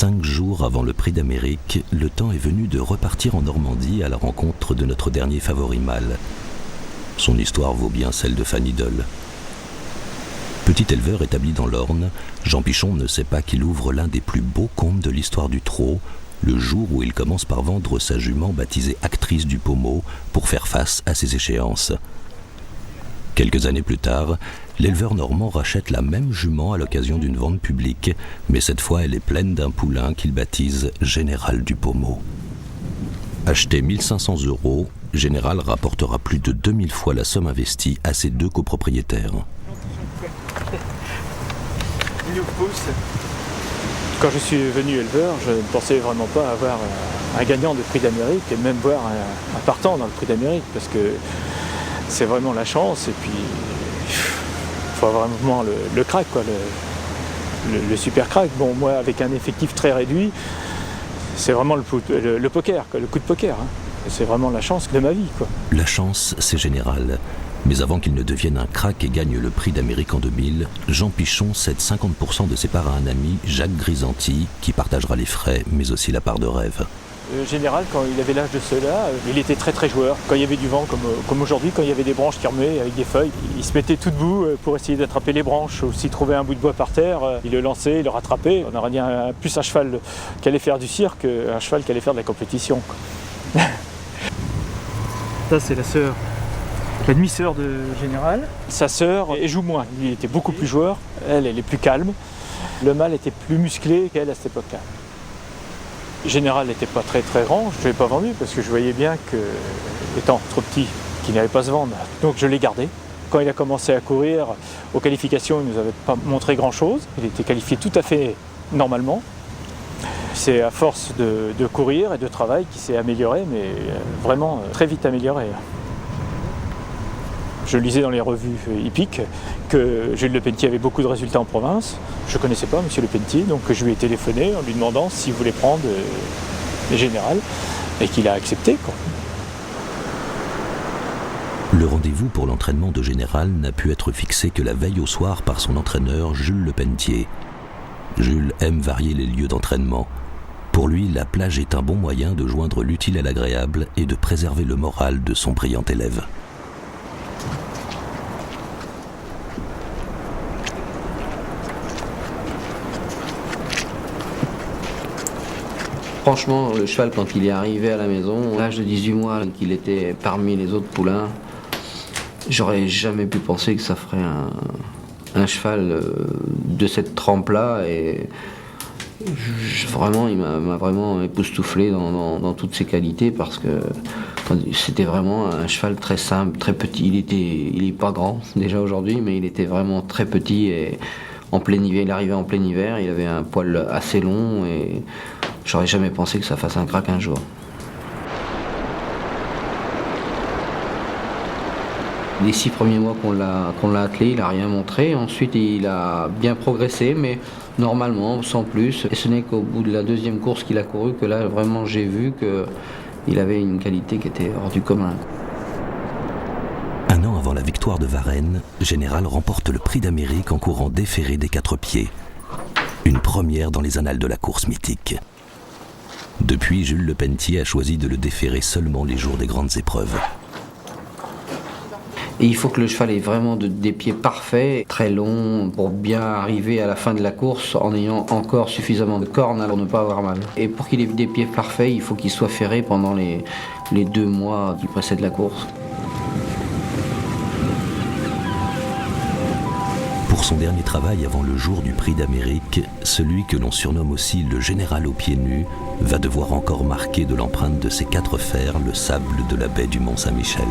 5 jours avant le Prix d'Amérique, le temps est venu de repartir en Normandie à la rencontre de notre dernier favori mâle. Son histoire vaut bien celle de Fanny Doll. Petit éleveur établi dans l'Orne, Jean Pichon ne sait pas qu'il ouvre l'un des plus beaux contes de l'histoire du trot, le jour où il commence par vendre sa jument baptisée Actrice du Pommeau pour faire face à ses échéances. Quelques années plus tard, l'éleveur normand rachète la même jument à l'occasion d'une vente publique, mais cette fois elle est pleine d'un poulain qu'il baptise Général du Pommeau. Acheté 1 500 €, Général rapportera plus de 2000 fois la somme investie à ses 2 copropriétaires. Il nous pousse. Quand je suis venu éleveur, je ne pensais vraiment pas avoir un gagnant de Prix d'Amérique et même voir un partant dans le Prix d'Amérique, parce que c'est vraiment la chance, et puis il faut avoir vraiment le crack, quoi, le super crack. Bon, moi, avec un effectif très réduit, c'est vraiment le poker, quoi, le coup de poker. Hein. C'est vraiment la chance de ma vie, quoi. La chance, c'est Général. Mais avant qu'il ne devienne un crack et gagne le Prix d'Amérique en 2000, Jean Pichon cède 50% de ses parts à un ami, Jacques Grisanti, qui partagera les frais, mais aussi la part de rêve. Général, quand il avait l'âge de cela, il était très très joueur. Quand il y avait du vent, comme aujourd'hui, quand il y avait des branches qui remuaient avec des feuilles, il se mettait tout debout pour essayer d'attraper les branches. Ou s'il trouvait un bout de bois par terre, il le lançait, il le rattrapait. On aurait dit plus un cheval qui allait faire du cirque qu'un cheval qui allait faire de la compétition. Ça, c'est la demi-sœur de Général. Sa sœur, elle joue moins. Lui était beaucoup plus joueur. Elle est plus calme. Le mâle était plus musclé qu'elle à cette époque-là. Général n'était pas très très grand, je ne l'ai pas vendu parce que je voyais bien que, étant trop petit, qu'il n'allait pas se vendre. Donc je l'ai gardé. Quand il a commencé à courir, aux qualifications, il ne nous avait pas montré grand-chose. Il était qualifié tout à fait normalement. C'est à force de courir et de travail qu'il s'est amélioré, mais vraiment très vite amélioré. Je lisais dans les revues hippiques que Jules Lepentier avait beaucoup de résultats en province. Je ne connaissais pas M. Lepentier, donc je lui ai téléphoné en lui demandant s'il voulait prendre Général, et qu'il a accepté, quoi. Le rendez-vous pour l'entraînement de Général n'a pu être fixé que la veille au soir par son entraîneur Jules Lepentier. Jules aime varier les lieux d'entraînement. Pour lui, la plage est un bon moyen de joindre l'utile à l'agréable et de préserver le moral de son brillant élève. Franchement, le cheval, quand il est arrivé à la maison, à l'âge de 18 mois, qu'il était parmi les autres poulains, j'aurais jamais pu penser que ça ferait un cheval de cette trempe-là. Et vraiment, il m'a vraiment époustouflé dans toutes ses qualités, parce que c'était vraiment un cheval très simple, très petit. Il est pas grand déjà aujourd'hui, mais il était vraiment très petit, et en plein hiver. Il arrivait en plein hiver, il avait un poil assez long et j'aurais jamais pensé que ça fasse un crack un jour. Les 6 premiers mois qu'on l'a attelé, il n'a rien montré. Ensuite, il a bien progressé, mais normalement, sans plus. Et ce n'est qu'au bout de la deuxième course qu'il a couru que là, vraiment, j'ai vu qu'il avait une qualité qui était hors du commun. Un an avant la victoire de Varenne, Général remporte le prix d'Amérique en courant déféré des 4 pieds. Une première dans les annales de la course mythique. Depuis, Jules Lepentier a choisi de le déférer seulement les jours des grandes épreuves. Et il faut que le cheval ait vraiment des pieds parfaits, très longs, pour bien arriver à la fin de la course en ayant encore suffisamment de cornes pour ne pas avoir mal. Et pour qu'il ait des pieds parfaits, il faut qu'il soit ferré pendant les 2 mois qui précèdent la course. Pour son dernier travail avant le jour du prix d'Amérique, celui que l'on surnomme aussi le général aux pieds nus va devoir encore marquer de l'empreinte de ses 4 fers le sable de la baie du Mont-Saint-Michel.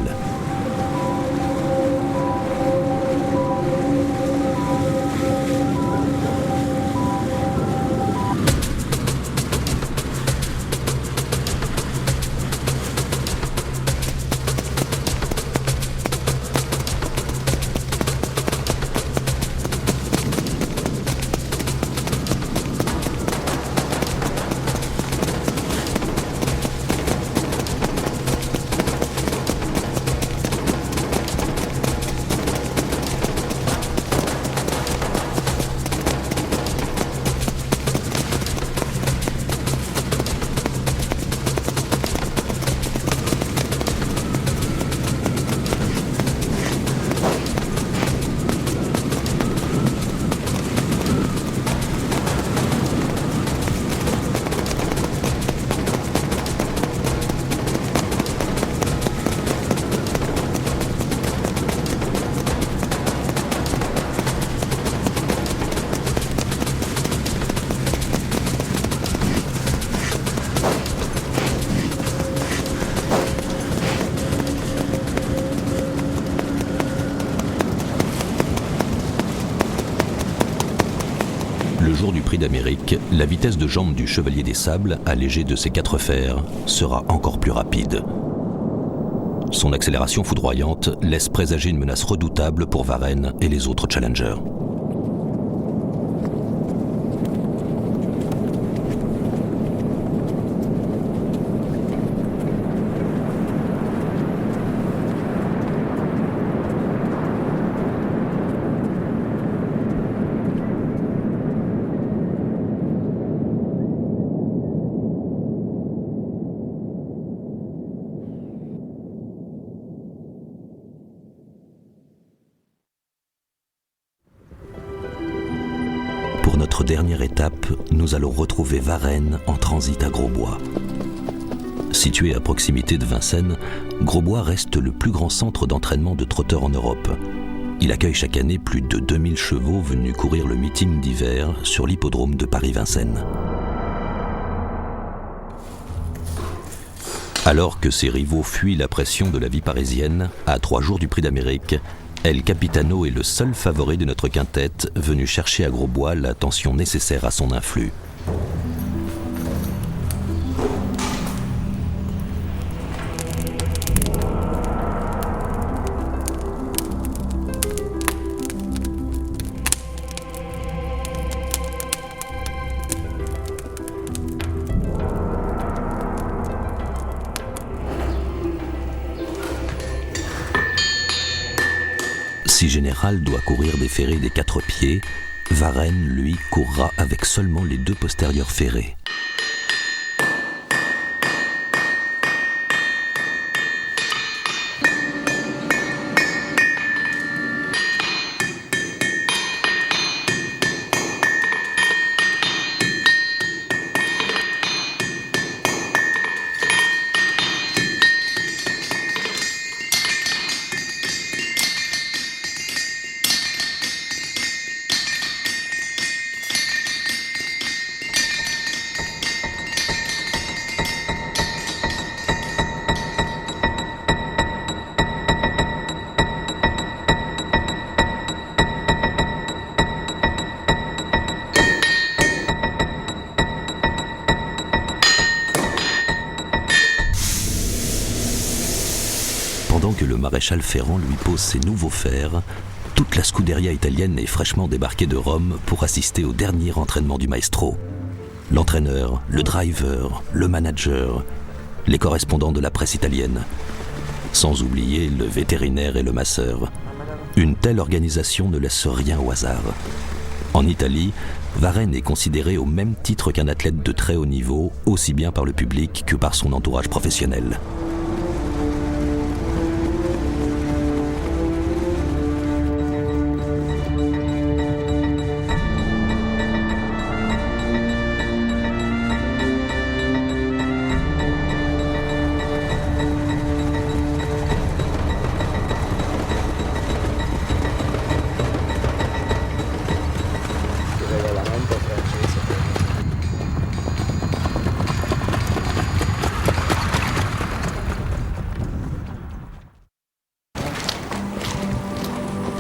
Le jour du prix d'Amérique, la vitesse de jambe du Chevalier des Sables, allégée de ses 4 fers, sera encore plus rapide. Son accélération foudroyante laisse présager une menace redoutable pour Varenne et les autres challengers. Pour notre dernière étape, nous allons retrouver Varenne en transit à Grosbois. Situé à proximité de Vincennes, Grosbois reste le plus grand centre d'entraînement de trotteurs en Europe. Il accueille chaque année plus de 2000 chevaux venus courir le meeting d'hiver sur l'hippodrome de Paris-Vincennes. Alors que ses rivaux fuient la pression de la vie parisienne, à 3 jours du prix d'Amérique, El Capitano est le seul favori de notre quintette venu chercher à Grosbois l'attention nécessaire à son influx. Si Général doit courir des ferrés des 4 pieds, Varenne, lui, courra avec seulement les 2 postérieurs ferrés. le maréchal Ferrand lui pose ses nouveaux fers, toute la scuderia italienne est fraîchement débarquée de Rome pour assister au dernier entraînement du maestro. L'entraîneur, le driver, le manager, les correspondants de la presse italienne. Sans oublier le vétérinaire et le masseur. Une telle organisation ne laisse rien au hasard. En Italie, Varenne est considéré au même titre qu'un athlète de très haut niveau, aussi bien par le public que par son entourage professionnel.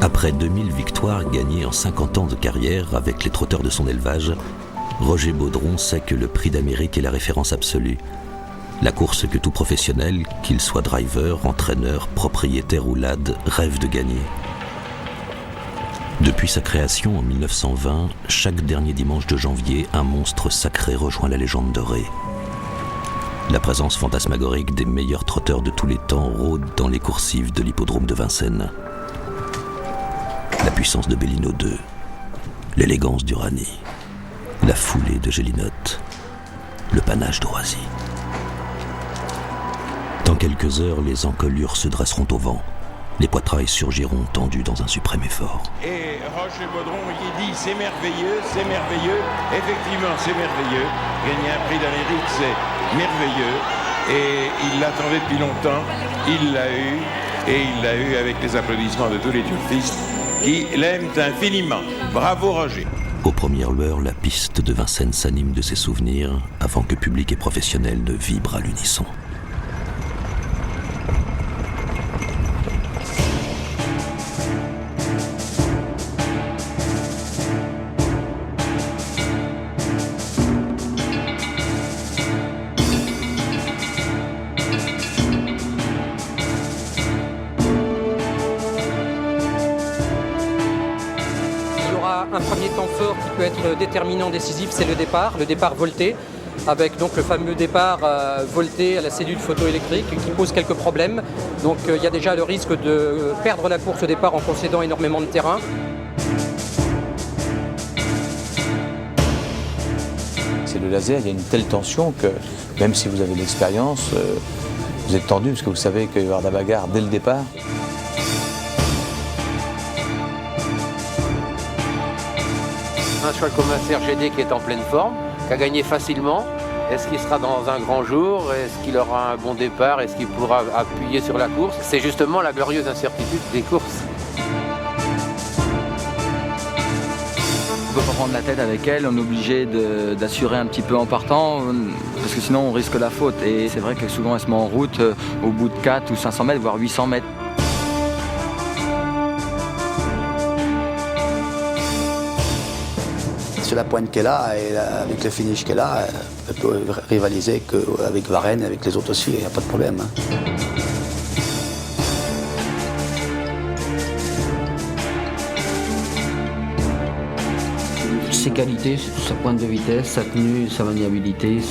Après 2000 victoires gagnées en 50 ans de carrière avec les trotteurs de son élevage, Roger Baudron sait que le Prix d'Amérique est la référence absolue. La course que tout professionnel, qu'il soit driver, entraîneur, propriétaire ou lad, rêve de gagner. Depuis sa création en 1920, chaque dernier dimanche de janvier, un monstre sacré rejoint la légende dorée. La présence fantasmagorique des meilleurs trotteurs de tous les temps rôde dans les coursives de l'hippodrome de Vincennes. La puissance de Bellino II, l'élégance d'Uranie, la foulée de Gélinotte, le panache d'Orasie. Dans quelques heures, les encolures se dresseront au vent. Les poitrails surgiront tendus dans un suprême effort. Et Roger Baudron, il dit c'est merveilleux, effectivement c'est merveilleux. Gagner un prix d'Amérique, c'est merveilleux. Et il l'attendait depuis longtemps, il l'a eu, et il l'a eu avec les applaudissements de tous les turfistes qui l'aiment infiniment. Bravo Roger. Aux premières lueurs, la piste de Vincennes s'anime de ses souvenirs avant que public et professionnel ne vibrent à l'unisson. Un premier temps fort qui peut être déterminant, décisif, c'est le départ volté, avec donc le fameux départ volté à la cellule photoélectrique qui pose quelques problèmes. Donc il y a déjà le risque de perdre la course au départ en concédant énormément de terrain. C'est le laser, il y a une telle tension que même si vous avez de l'expérience, vous êtes tendu parce que vous savez qu'il va y avoir de la bagarre dès le départ. Un cheval comme un CRGD qui est en pleine forme, qui a gagné facilement. Est-ce qu'il sera dans un grand jour? Est-ce qu'il aura un bon départ? Est-ce qu'il pourra appuyer sur la course? C'est justement la glorieuse incertitude des courses. On ne peut pas prendre la tête avec elle, on est obligé d'assurer un petit peu en partant, parce que sinon on risque la faute. Et c'est vrai que souvent elle se met en route au bout de 4 ou 500 mètres, voire 800 mètres. Sur la pointe qu'elle a, et avec le finish qu'elle a, elle peut rivaliser avec Varenne, avec les autres aussi, il n'y a pas de problème. Ses qualités, sa pointe de vitesse, sa tenue, sa maniabilité,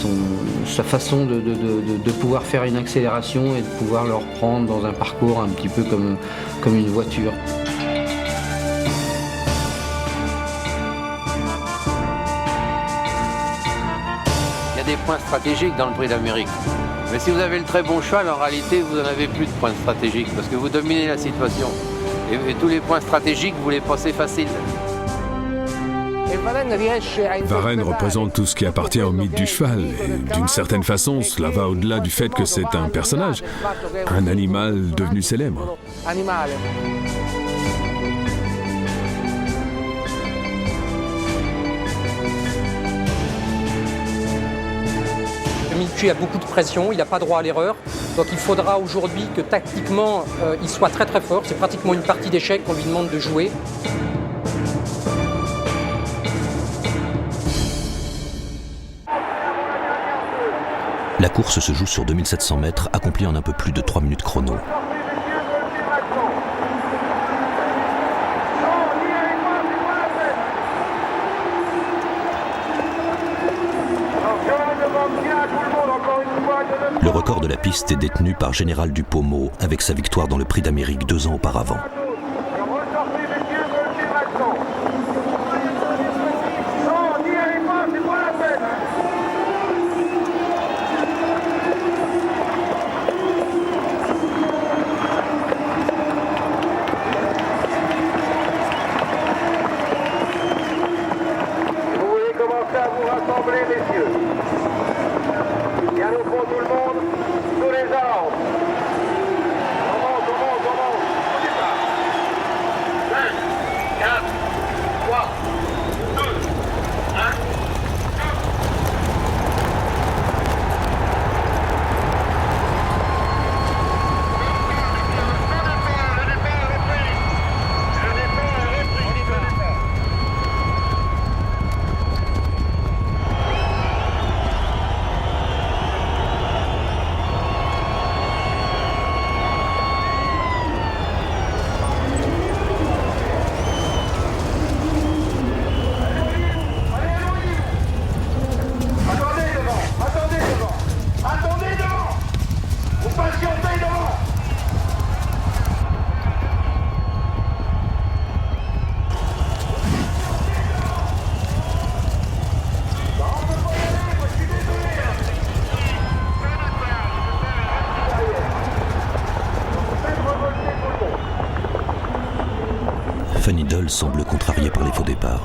sa façon de pouvoir faire une accélération et de pouvoir le reprendre dans un parcours un petit peu comme une voiture. Des points stratégiques dans le Prix d'Amérique. Mais si vous avez le très bon cheval, en réalité, vous n'en avez plus de points stratégiques parce que vous dominez la situation. Et tous les points stratégiques, vous les passez faciles. Varenne représente tout ce qui appartient au mythe du cheval. Et d'une certaine façon, cela va au-delà du fait que c'est un personnage, un animal devenu célèbre. Milchi a beaucoup de pression, il n'a pas droit à l'erreur. Donc il faudra aujourd'hui que tactiquement, il soit très très fort. C'est pratiquement une partie d'échecs qu'on lui demande de jouer. La course se joue sur 2700 mètres, accomplie en un peu plus de 3 minutes chrono. Le record de la piste est détenu par Général du Pommeau avec sa victoire dans le Prix d'Amérique 2 ans auparavant. Fanny Doll semble contrariée par les faux départs.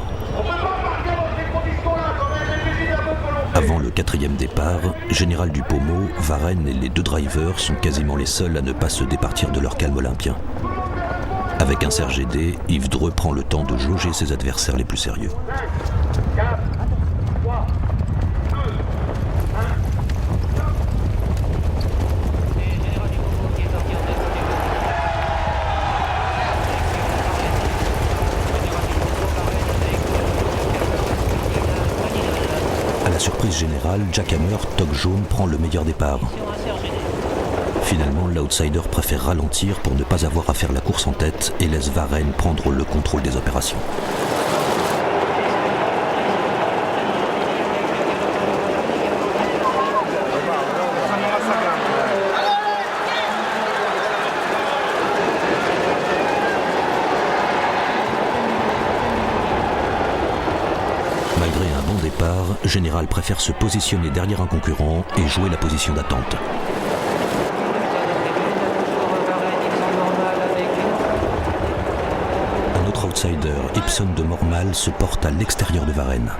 Avant le 4e départ, Général du Pommeau, Varenne et les 2 drivers sont quasiment les seuls à ne pas se départir de leur calme olympien. Avec un Serge Gédé, Yves Dreux prend le temps de jauger ses adversaires les plus sérieux. À la surprise générale, Jack Hammer, toque jaune, prend le meilleur départ. Finalement, l'outsider préfère ralentir pour ne pas avoir à faire la course en tête et laisse Varenne prendre le contrôle des opérations. Malgré un bon départ, Général préfère se positionner derrière un concurrent et jouer la position d'attente. Un autre outsider, Ibsen de Mormal, se porte à l'extérieur de Varenne.